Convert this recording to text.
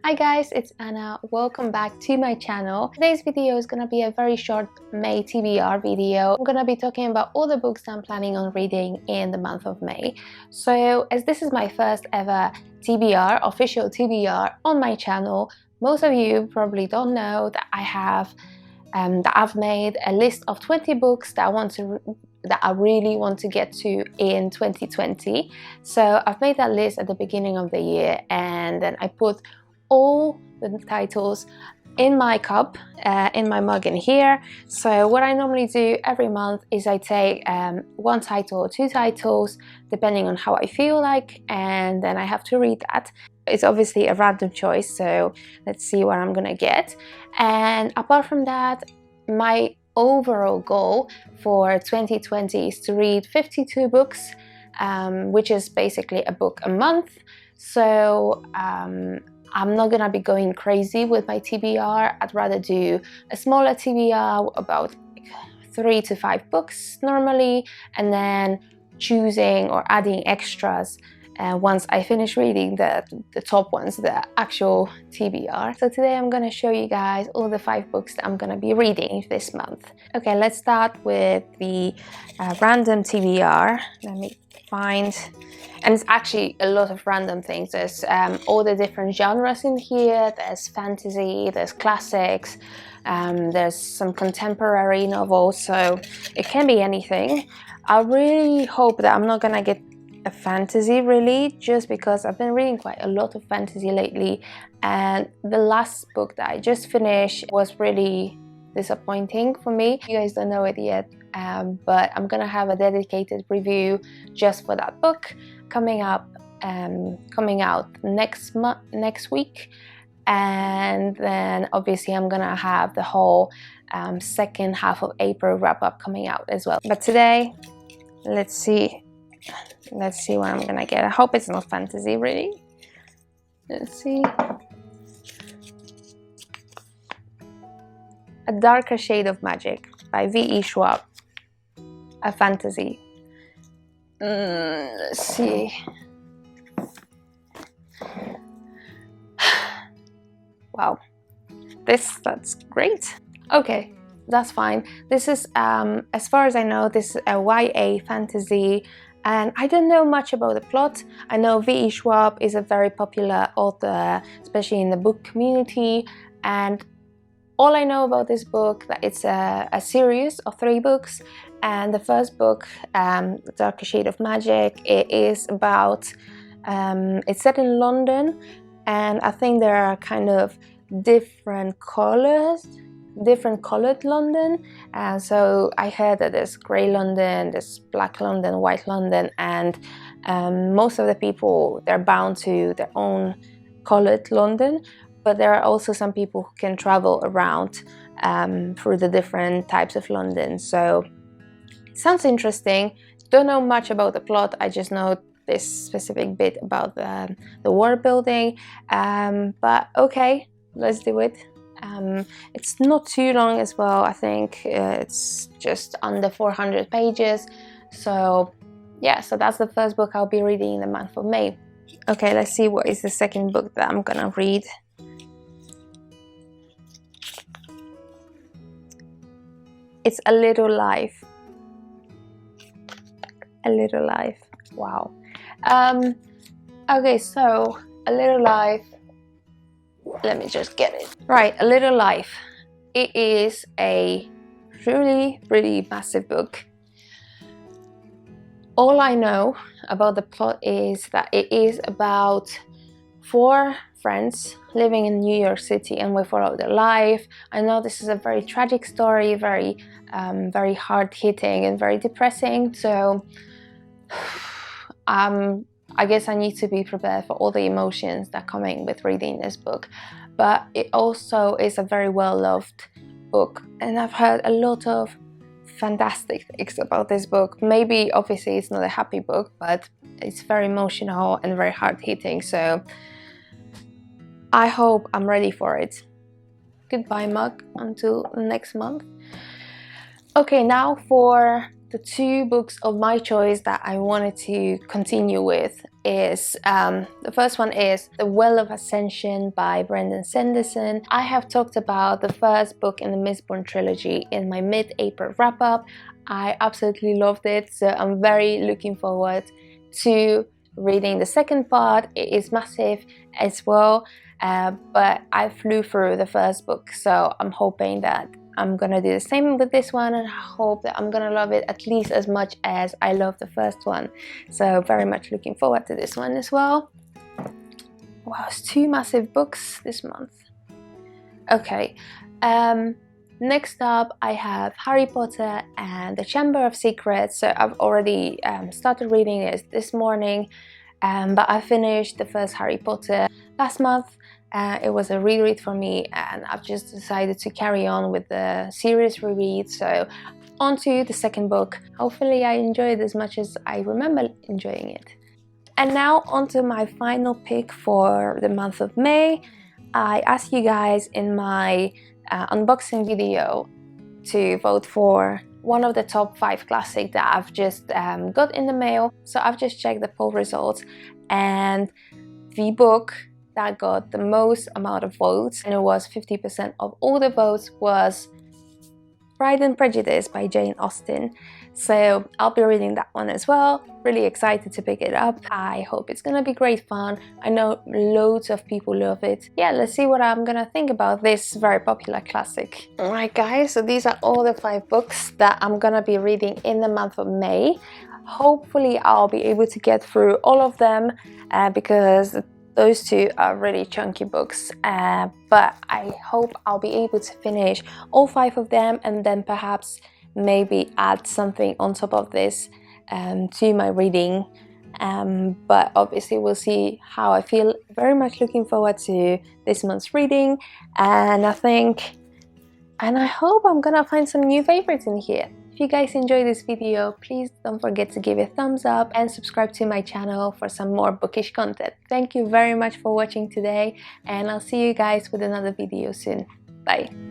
Hi guys, it's Anna. Welcome back to my channel. Today's video is gonna be a very short May TBR video. I'm gonna be talking about all the books that I'm planning on reading in the month of May. So as this is my first ever TBR, official TBR on my channel, most of you probably don't know that I've made a list of 20 books that I really want to get to in 2020. So I've made that list at the beginning of the year, and then I put all the titles in my cup, in my mug in here. So what I normally do every month is I take one title or two titles, depending on how I feel like, and then I have to read that. It's obviously a random choice, so let's see what I'm gonna get. And apart from that, my overall goal for 2020 is to read 52 books, which is basically a book a month. So I'm not gonna be going crazy with my TBR. I'd rather do a smaller TBR, about 3 to 5 books normally, and then choosing or adding extras once I finish reading the top ones, the actual TBR. So today I'm gonna show you guys all the 5 books that I'm gonna be reading this month. Okay, let's start with the random TBR. Let me find, and it's actually a lot of random things. There's all the different genres in here. There's fantasy, there's classics, there's some contemporary novels, so it can be anything. I really hope that I'm not gonna get a fantasy, really, just because I've been reading quite a lot of fantasy lately, and the last book that I just finished was really disappointing for me. You guys don't know it yet, but I'm gonna have a dedicated review just for that book coming out next week, and then obviously I'm gonna have the whole second half of April wrap up coming out as well. But today, let's see what I'm gonna get. I hope it's not fantasy, really. Let's see. A Darker Shade of Magic by V.E. Schwab. A fantasy. Let's see. Wow, that's great. Okay, that's fine. This is, as far as I know, this is a YA fantasy, and I don't know much about the plot. I know V.E. Schwab is a very popular author, especially in the book community, and all I know about this book, that it's a series of 3 books, and the first book, Darker Shade of Magic, it is about, it's set in London, and I think there are kind of different colored London. So I heard that there's grey London, there's black London, white London, and most of the people, they're bound to their own colored London. But there are also some people who can travel around through the different types of London. So it sounds interesting. Don't know much about the plot. I just know this specific bit about the world building. But okay, let's do it. It's not too long as well. I think it's just under 400 pages. So yeah, so that's the first book I'll be reading in the month of May. Okay, let's see what is the second book that I'm gonna read. It's A Little Life. A Little Life. Wow. Okay, so A Little Life. Let me just get it. Right, A Little Life. It is a really, really massive book. All I know about the plot is that it is about 4 friends living in New York City, and we follow their life. I know this is a very tragic story, very hard-hitting and very depressing. So I guess I need to be prepared for all the emotions that come in with reading this book. But it also is a very well-loved book, and I've heard a lot of fantastic things about this book. Maybe, obviously, it's not a happy book, but it's very emotional and very hard-hitting. So I hope I'm ready for it. Goodbye, mug, until next month. Okay, now for the 2 books of my choice that I wanted to continue with is the first one is The Well of Ascension by Brandon Sanderson. I have talked about the first book in the Mistborn trilogy in my mid-April wrap-up. I absolutely loved it, so I'm very looking forward to reading the second part. It is massive as well, but I flew through the first book, so I'm hoping that I'm gonna do the same with this one, and I hope that I'm gonna love it at least as much as I love the first one. So very much looking forward to this one as well. Wow, it's 2 massive books this month. Okay, next up I have Harry Potter and the Chamber of Secrets. So I've already started reading it this morning, but I finished the first Harry Potter last month. It was a reread for me, and I've just decided to carry on with the series reread. So on to the second book. Hopefully I enjoy it as much as I remember enjoying it. And now on to my final pick for the month of May. I asked you guys in my unboxing video to vote for one of the top 5 classics that I've just got in the mail. So I've just checked the poll results, and the book that got the most amount of votes, and it was 50% of all the votes, was Pride and Prejudice by Jane Austen. So I'll be reading that one as well. Really excited to pick it up. I hope it's gonna be great fun. I know loads of people love it. Yeah, let's see what I'm gonna think about this very popular classic. Alright guys, so these are all the 5 books that I'm gonna be reading in the month of May. Hopefully I'll be able to get through all of them because those 2 are really chunky books, but I hope I'll be able to finish all 5 of them, and then perhaps maybe add something on top of this to my reading. But obviously we'll see how I feel. Very much looking forward to this month's reading, and I hope I'm gonna find some new favorites in here. If you guys enjoyed this video, please don't forget to give it a thumbs up and subscribe to my channel for some more bookish content. Thank you very much for watching today, and I'll see you guys with another video soon. Bye!